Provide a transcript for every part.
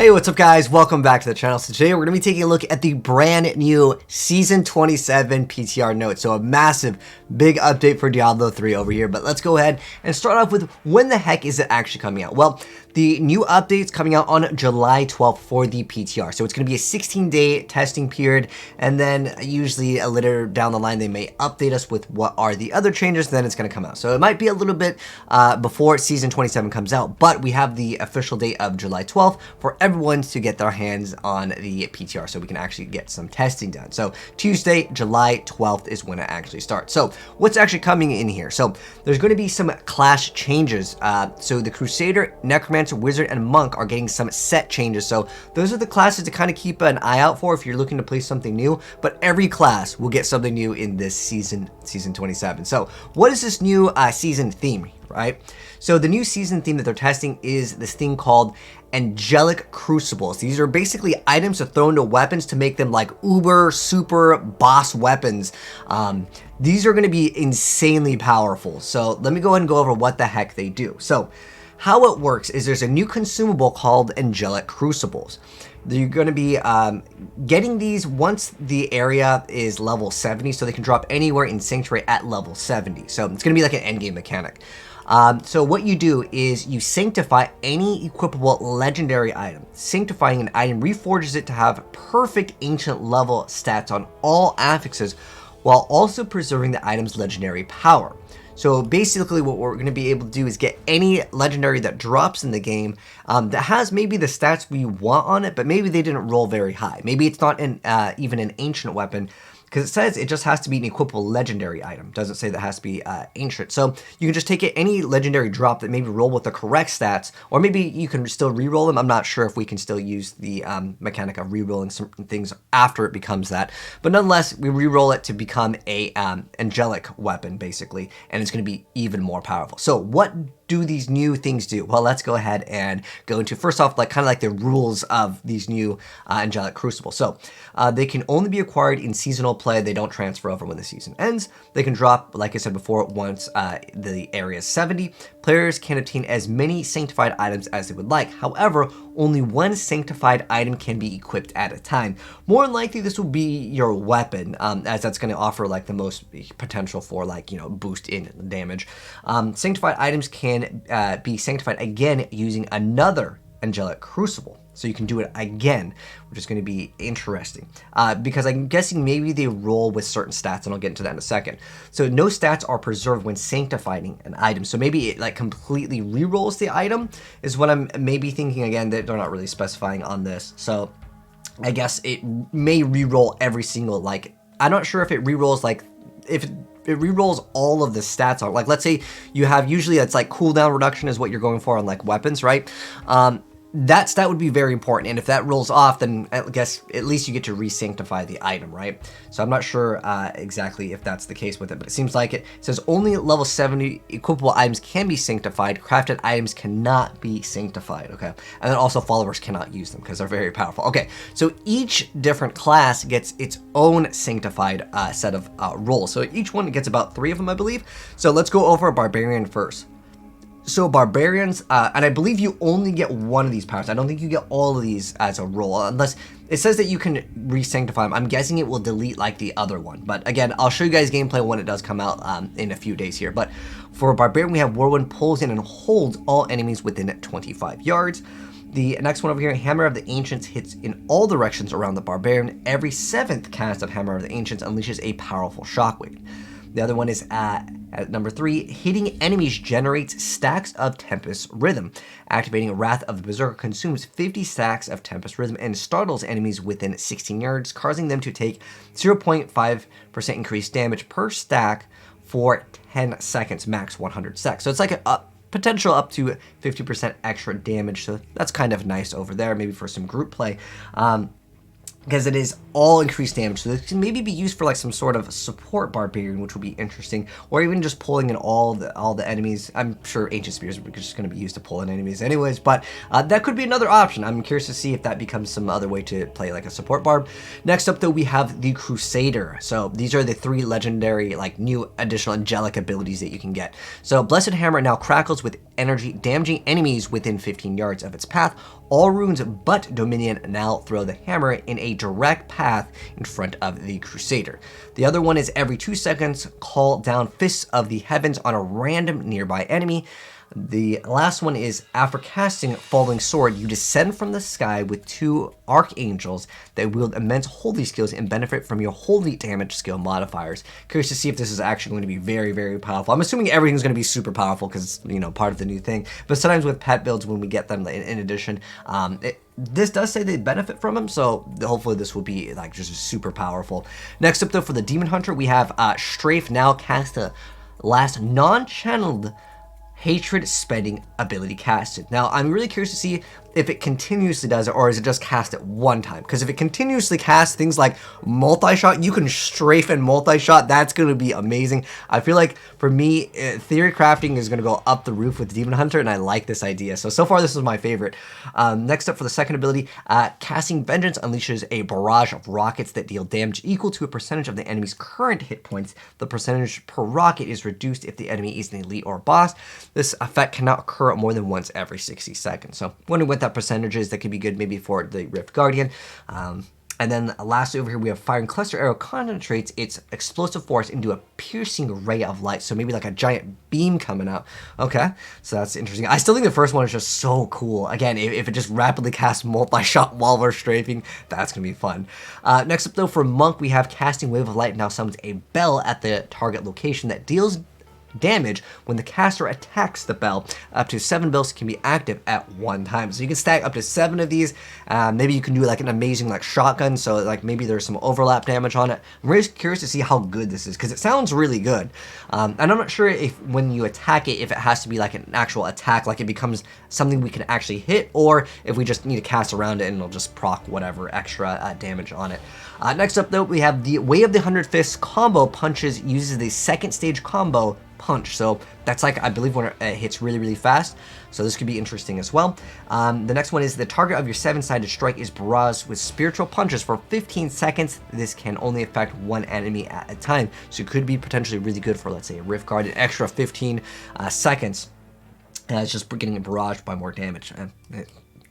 Hey, what's up guys? Welcome back to the channel. So today we're going to be taking a look at the brand new Season 27 PTR note. So a massive, big update for Diablo 3 over here. But let's go ahead and start off with when the heck is it actually coming out? Well, the new update's coming out on July 12th for the PTR. So it's going to be a 16-day testing period. And then usually later down the line, they may update us with what are the other changes. And then it's going to come out. So it might be a little bit before Season 27 comes out. But we have the official date of July 12th for everyone to get their hands on the PTR so we can actually get some testing done. So Tuesday, July 12th is when it actually starts. So what's actually coming in here? So there's going to be some class changes. So the Crusader, Necromancer, Wizard, and Monk are getting some set changes. So those are the classes to kind of keep an eye out for if you're looking to play something new. But every class will get something new in this season 27. So what is this new season theme, right? So the new season theme that they're testing is this thing called Angelic Crucibles. These are basically items to throw into weapons to make them like uber super boss weapons. These are going to be insanely powerful. So let me go ahead and go over what the heck they do. So how it works is there's a new consumable called Angelic Crucibles. You're going to be getting these once the area is level 70, so they can drop anywhere in Sanctuary at level 70. So it's going to be like an endgame mechanic. So what you do is you sanctify any equipable legendary item. Sanctifying an item reforges it to have perfect ancient level stats on all affixes while also preserving the item's legendary power. So basically what we're going to be able to do is get any legendary that drops in the game that has maybe the stats we want on it, but maybe they didn't roll very high. Maybe it's not even an ancient weapon, because it says it just has to be an equipable legendary item. It doesn't say that it has to be ancient. So you can just take it, any legendary drop that maybe roll with the correct stats, or maybe you can still re-roll them. I'm not sure if we can still use the mechanic of re-rolling certain things after it becomes that. But nonetheless, we re-roll it to become a angelic weapon, basically, and it's going to be even more powerful. So what do these new things do? Well, let's go ahead and go into, first off, like kind of like the rules of these new Angelic Crucibles. So they can only be acquired in seasonal play. They don't transfer over when the season ends. They can drop, like I said before, once the area is 70. Players can obtain as many sanctified items as they would like. However, only one sanctified item can be equipped at a time. More than likely, this will be your weapon, as that's going to offer like the most potential for like, boost in damage. Sanctified items can be sanctified again using another Angelic Crucible. So you can do it again, which is going to be interesting. Because I'm guessing maybe they roll with certain stats, and I'll get into that in a second. So no stats are preserved when sanctifying an item. So maybe it like completely re-rolls the item is what I'm maybe thinking. Again, that they're not really specifying on this. So I guess it may re-roll every single, like, I'm not sure if it re-rolls, like, if it re-rolls all of the stats on, like, let's say you have, usually it's like cooldown reduction is what you're going for on like weapons, right? That stat would be very important, and if that rolls off, then I guess at least you get to re-sanctify the item, right? So I'm not sure exactly if that's the case with it, but it seems like it. It says only level 70 equipable items can be sanctified. Crafted items cannot be sanctified, okay? And then also followers cannot use them because they're very powerful. Okay, so each different class gets its own sanctified set of rolls. So each one gets about 3 of them, I believe. So let's go over Barbarian first. So Barbarians, and I believe you only get one of these powers. I don't think you get all of these as a roll, unless it says that you can re-sanctify them. I'm guessing it will delete like the other one. But again, I'll show you guys gameplay when it does come out in a few days here. But for Barbarian, we have Whirlwind pulls in and holds all enemies within 25 yards. The next one over here, Hammer of the Ancients hits in all directions around the Barbarian. Every 7th cast of Hammer of the Ancients unleashes a powerful shockwave. The other one is at number 3, hitting enemies generates stacks of Tempest Rhythm. Activating Wrath of the Berserker consumes 50 stacks of Tempest Rhythm and startles enemies within 16 yards, causing them to take 0.5% increased damage per stack for 10 seconds, max 100 stacks. So it's like a potential up to 50% extra damage. So that's kind of nice over there, maybe for some group play. Because it is all increased damage, so this can maybe be used for like some sort of support Barbarian, which would be interesting, or even just pulling in all the enemies. I'm sure Ancient Spears are just going to be used to pull in enemies anyways, but that could be another option. I'm curious to see if that becomes some other way to play like a support barb. Next up though, we have the Crusader. So these are the 3 legendary like new additional angelic abilities that you can get. So Blessed Hammer now crackles with energy, damaging enemies within 15 yards of its path. All runes but Dominion now throw the hammer in a direct path in front of the Crusader. The other one is every 2 seconds, call down Fists of the Heavens on a random nearby enemy. The last one is after casting Falling Sword, you descend from the sky with 2 archangels that wield immense holy skills and benefit from your holy damage skill modifiers. Curious to see if this is actually going to be very, very powerful. I'm assuming everything's going to be super powerful because, you know, part of the new thing. But sometimes with pet builds, when we get them in addition, this does say they benefit from them, so hopefully this will be like just super powerful. Next up though, for the Demon Hunter, we have Strafe now cast the last non-channeled hatred spending ability casted. Now, I'm really curious to see if it continuously does it, or is it just cast at one time? Because if it continuously casts things like multi-shot, you can strafe and multi-shot, that's going to be amazing. I feel like, for me, theory crafting is going to go up the roof with Demon Hunter, and I like this idea. So far, this is my favorite. Next up, for the second ability, Casting Vengeance unleashes a barrage of rockets that deal damage equal to a percentage of the enemy's current hit points. The percentage per rocket is reduced if the enemy is an elite or boss. This effect cannot occur more than once every 60 seconds. So, wondering what that percentage is. That could be good maybe for the Rift Guardian. And then lastly over here, we have Firing Cluster Arrow concentrates its explosive force into a piercing ray of light. So maybe like a giant beam coming out. Okay, so that's interesting. I still think the first one is just so cool. Again, if it just rapidly casts multi-shot while we're strafing, that's going to be fun. Next up though, for Monk, we have Casting Wave of Light now summons a bell at the target location that deals damage when the caster attacks the bell. Up to 7 bells can be active at one time, so you can stack up to 7 of these. Maybe you can do like an amazing like shotgun, so like maybe there's some overlap damage on it. I'm really curious to see how good this is because it sounds really good. And I'm not sure if when you attack it, if it has to be like an actual attack, like it becomes something we can actually hit, or if we just need to cast around it and it'll just proc whatever extra damage on it. Next up though, we have the Way of the 100 Fists combo punches, uses the second stage combo punch. So that's like, I believe, when it hits really, really fast. So this could be interesting as well. The next one is the target of your 7-sided strike is barraged with spiritual punches for 15 seconds. This can only affect one enemy at a time. So it could be potentially really good for, let's say, a Rift Guard, an extra 15 seconds. It's just getting barraged by more damage.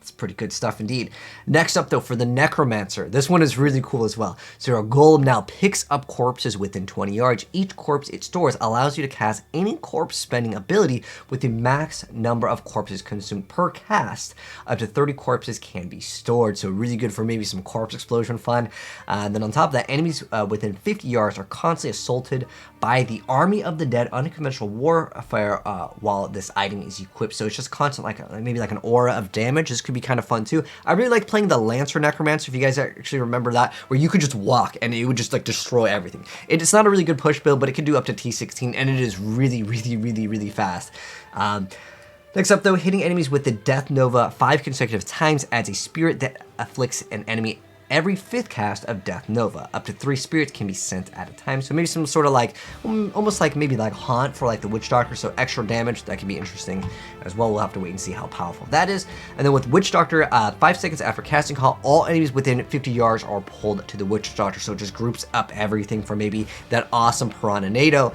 It's pretty good stuff indeed. Next up though, for the Necromancer, this one is really cool as well. So a golem now picks up corpses within 20 yards. Each corpse it stores allows you to cast any corpse spending ability with the max number of corpses consumed per cast. Up to 30 corpses can be stored, so really good for maybe some corpse explosion fun. Then on top of that, enemies within 50 yards are constantly assaulted by the Army of the Dead unconventional warfare while this item is equipped. So it's just constant, like maybe like an aura of damage. This could be kind of fun too. I really like playing the Lancer Necromancer, if you guys actually remember that, where you could just walk and it would just like destroy everything. It's not a really good push build, but it can do up to T16, and it is really, really, really, really fast. Next up though, hitting enemies with the Death Nova 5 consecutive times adds a spirit that afflicts an enemy every 5th cast of Death Nova. Up to 3 spirits can be sent at a time. So maybe some sort of like, almost like maybe like Haunt for like the Witch Doctor, so extra damage. That can be interesting as well. We'll have to wait and see how powerful that is. And then with Witch Doctor, 5 seconds after casting call, all enemies within 50 yards are pulled to the Witch Doctor. So it just groups up everything for maybe that awesome Piranha-nado.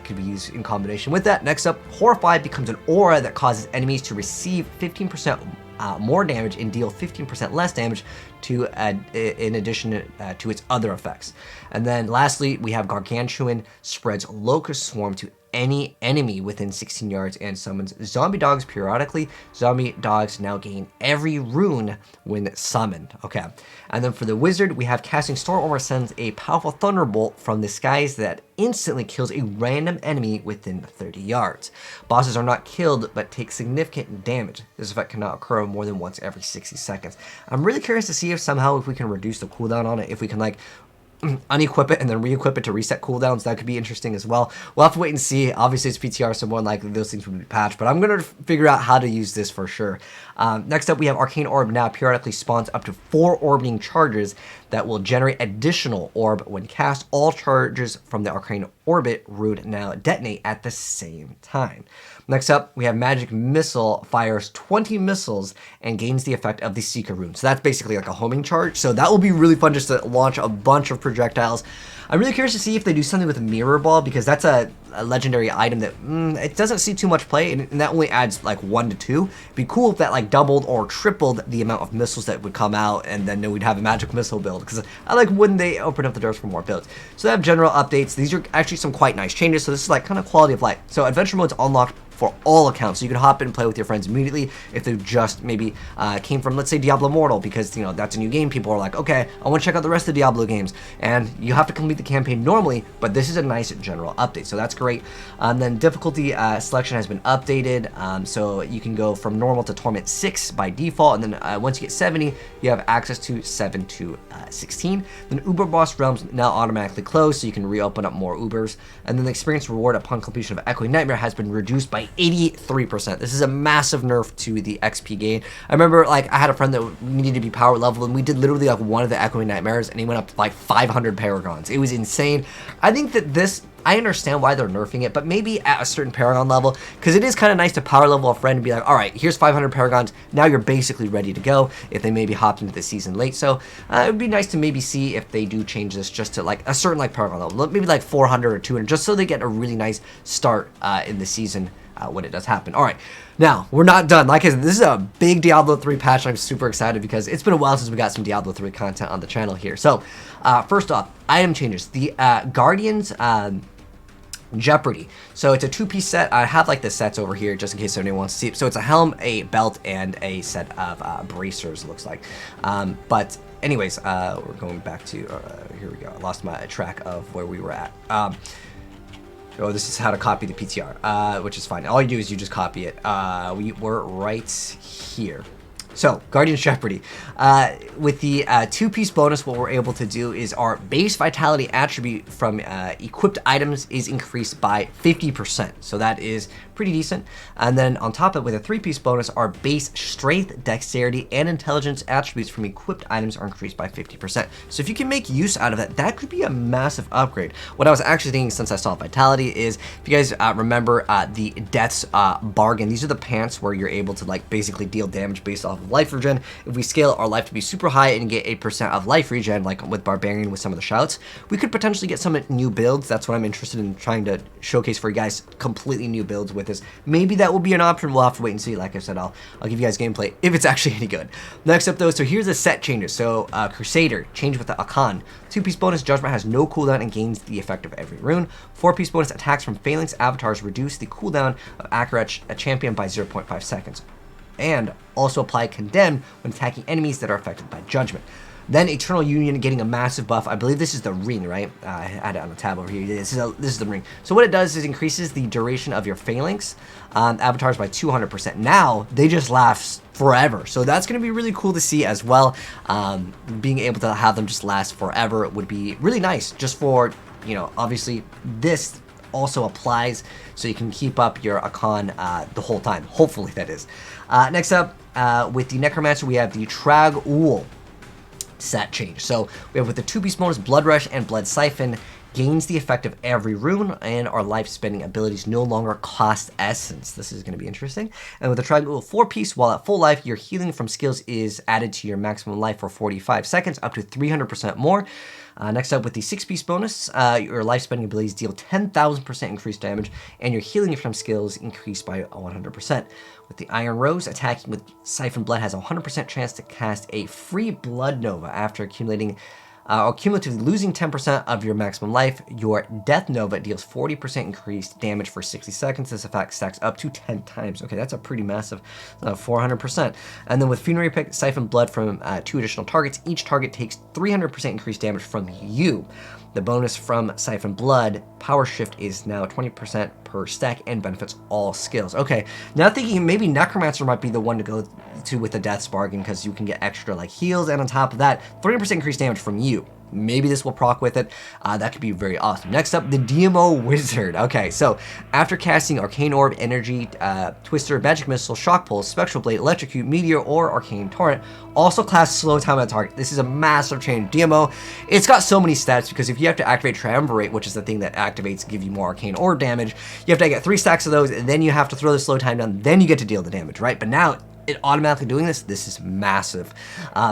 Could be used in combination with that. Next up, Horrify becomes an aura that causes enemies to receive 15% more damage and deal 15% less damage to in addition to its other effects. And then lastly, we have Gargantuan spreads Locust Swarm to any enemy within 16 yards and summons zombie dogs periodically. Zombie dogs now gain every rune when summoned. Okay, and then for the wizard, we have Casting Storm Aura sends a powerful thunderbolt from the skies that instantly kills a random enemy within 30 yards. Bosses are not killed, but take significant damage. This effect cannot occur more than once every 60 seconds. I'm really curious to see if somehow if we can reduce the cooldown on it, if we can like unequip it and then re-equip it to reset cooldowns. That could be interesting as well. We'll have to wait and see. Obviously it's PTR, so more likely those things will be patched, but I'm going to figure out how to use this for sure. Next up, we have Arcane Orb now periodically spawns up to 4 orbiting charges that will generate additional orb when cast. All charges from the Arcane Orbit rune now detonate at the same time. Next up, we have Magic Missile fires 20 missiles and gains the effect of the Seeker rune. So that's basically like a homing charge. So that will be really fun just to launch a bunch of projectiles. I'm really curious to see if they do something with a mirror ball, because that's a legendary item that it doesn't see too much play, and that only adds like 1 to 2. It'd be cool if that like doubled or tripled the amount of missiles that would come out, and then we'd have a magic missile build, because I like when they open up the doors for more builds. So they have general updates. These are actually some quite nice changes, so this is like kind of quality of life. So adventure mode's unlocked for all accounts, so you can hop in and play with your friends immediately if they just maybe came from, let's say, Diablo Immortal, because, you know, that's a new game. People are like, okay, I want to check out the rest of the Diablo games, and you have to complete the campaign normally, but this is a nice general update, so that's great. Then difficulty selection has been updated, so you can go from normal to Torment 6 by default, and then once you get 70, you have access to 7 to 16. Then Uber Boss Realms now automatically closed, so you can reopen up more Ubers, and then the experience reward upon completion of Echoing Nightmare has been reduced by 83%. This is a massive nerf to the XP gain. I remember, like, I had a friend that needed to be power level, and we did literally like one of the Echoing Nightmares, and he went up to like 500 paragons. It was insane. I think that this, I understand why they're nerfing it, but maybe at a certain paragon level, because it is kind of nice to power level a friend and be like, all right, here's 500 paragons, now you're basically ready to go, if they maybe hopped into the season late. So it would be nice to maybe see if they do change this just to like a certain like paragon level, maybe like 400 or 200, just so they get a really nice start in the season when it does happen. All right, now we're not done. Like I said, this is a big Diablo 3 patch. I'm super excited because it's been a while since we got some Diablo 3 content on the channel here. So first off, item changes. The Guardians Jeopardy. So it's a 2-piece set. I have like the sets over here just in case anyone wants to see it. So it's a helm, a belt, and a set of bracers, looks like. But anyways, we're going back to, here we go. I lost my track of where we were at. Oh, this is how to copy the PTR, which is fine. All you do is you just copy it. We're right here. So, Guardian's Jeopardy. With the 2-piece bonus, what we're able to do is our base vitality attribute from equipped items is increased by 50%. So that is pretty decent. And then on top of it, with a 3-piece bonus, our base strength, dexterity, and intelligence attributes from equipped items are increased by 50%. So if you can make use out of that, that could be a massive upgrade. What I was actually thinking since I saw vitality is, if you guys remember the Death's Bargain, these are the pants where you're able to like basically deal damage based off of life regen. If we scale our life to be super high and get 8% of life regen, like with Barbarian with some of the shouts, we could potentially get some new builds. That's what I'm interested in trying to showcase for you guys, completely new builds with this. Maybe that will be an option. We'll have to wait and see. Like I said, I'll give you guys gameplay if it's actually any good. Next up though, so here's the set changes. So Crusader, change with the Akan. 2-piece bonus, Judgment has no cooldown and gains the effect of every rune. 4-piece bonus, attacks from Phalanx avatars reduce the cooldown of accurate champion by 0.5 seconds. And also apply Condemn when attacking enemies that are affected by Judgment. Then Eternal Union getting a massive buff. I believe this is the ring, right? I had it on the tab over here. This is the ring. So what it does is increases the duration of your Phalanx avatars by 200%. Now, they just last forever. So that's going to be really cool to see as well. Being able to have them just last forever would be really nice. Just for, you know, obviously this also applies so you can keep up your Akan the whole time. Hopefully that is. Next up, with the Necromancer, we have the Trag-Ul set change. So we have with the 2-piece bonus, Blood Rush and Blood Siphon gains the effect of every rune, and our life spending abilities no longer cost essence. This is going to be interesting. And with the Trag-Ul 4-piece, while at full life, your healing from skills is added to your maximum life for 45 seconds, up to 300% more. Next up, with the 6-piece bonus, your life spending abilities deal 10,000% increased damage, and your healing from skills increased by 100%. With the Iron Rose, attacking with Siphon Blood has a 100% chance to cast a free Blood Nova after accumulating or cumulatively losing 10% of your maximum life. Your Death Nova deals 40% increased damage for 60 seconds. This effect stacks up to 10 times. Okay, that's a pretty massive 400%. And then with Funerary Pick, Siphon Blood from 2 additional targets. Each target takes 300% increased damage from you. The bonus from Siphon Blood, Power Shift, is now 20% per stack and benefits all skills. Okay, now thinking maybe Necromancer might be the one to go to with the Death's Bargain, because you can get extra like heals, and on top of that, 300% increased damage from you. Maybe this will proc with it. That could be very awesome. Next up, the DMO Wizard. Okay, so after casting Arcane Orb, Energy Twister, Magic Missile, Shock Pulse, Spectral Blade, Electrocute, Meteor, or Arcane Torrent, also class slow time at target. This is a massive change. DMO, it's got so many stats, because if you have to activate Triumvirate, which is the thing that activates give you more Arcane Orb damage, you have to get 3 stacks of those, and then you have to throw the slow time down, then you get to deal the damage, right? But now, it automatically doing this, this is massive.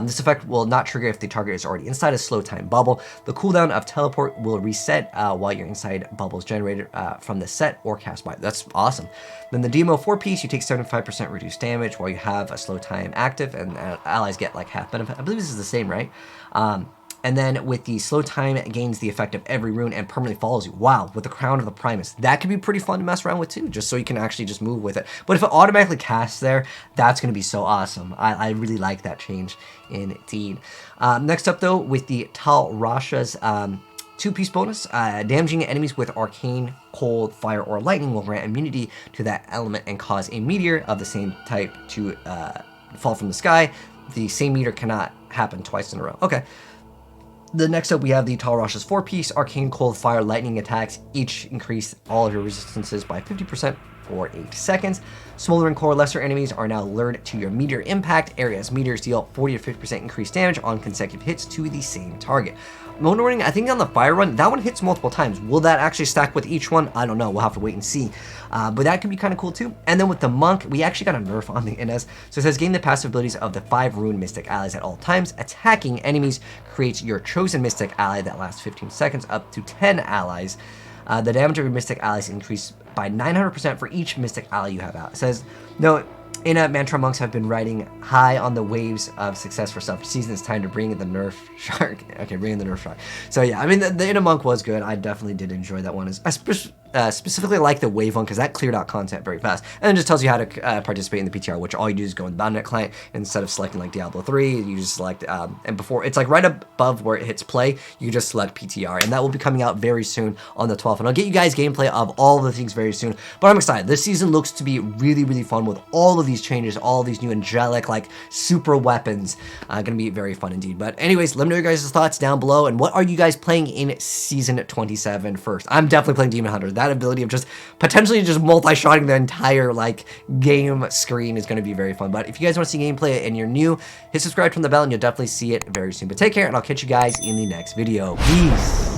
This effect will not trigger if the target is already inside a slow time bubble. The cooldown of teleport will reset while you're inside bubbles generated from the set or cast by. That's awesome. Then the Demo 4-piece, you take 75% reduced damage while you have a slow time active, and allies get like half benefit. I believe this is the same, right? And then with the slow time, it gains the effect of every rune and permanently follows you. Wow, with the Crown of the Primus. That could be pretty fun to mess around with too, just so you can actually just move with it. But if it automatically casts there, that's going to be so awesome. I really like that change indeed. Next up though, with the Tal Rasha's 2-piece bonus, damaging enemies with arcane, cold, fire, or lightning will grant immunity to that element and cause a meteor of the same type to fall from the sky. The same meteor cannot happen twice in a row. Okay. The next up, we have the Tal Rasha's 4-piece, arcane, cold, fire, lightning attacks. Each increase all of your resistances by 50% for 8 seconds. Smoldering core lesser enemies are now lured to your meteor impact areas. Meteors deal 40 to 50% increased damage on consecutive hits to the same target. Motoring, I think on the fire run, that one hits multiple times. Will that actually stack with each one? I don't know. We'll have to wait and see. But that could be kind of cool too. And then with the monk, we actually got a nerf on the Inez. So it says gain the passive abilities of the 5 rune mystic allies at all times. Attacking enemies creates your chosen mystic ally that lasts 15 seconds, up to 10 allies. The damage of your mystic allies increase by 900% for each mystic ally you have out. It says, no, Inna Mantra monks have been riding high on the waves of success for some season. It's time to bring in the nerf shark. Okay, bring in the nerf shark. So yeah, I mean, the Inna monk was good. I definitely did enjoy that one. I specifically like the wave one because that cleared out content very fast. And it just tells you how to participate in the PTR, which all you do is go in the .NET client. Instead of selecting like Diablo 3, you just select, and before, it's like right above where it hits play, you just select PTR. And that will be coming out very soon on the 12th. And I'll get you guys gameplay of all of the things very soon. But I'm excited. This season looks to be really, really fun with all of these changes, all of these new angelic, like super weapons. Gonna be very fun indeed. But anyways, let me know your guys' thoughts down below. And what are you guys playing in Season 27 first? I'm definitely playing Demon Hunter. That ability of just potentially just multi-shotting the entire like game screen is going to be very fun. But if you guys want to see gameplay and you're new, hit subscribe, turn the bell, and you'll definitely see it very soon. But take care, and I'll catch you guys in the next video. Peace.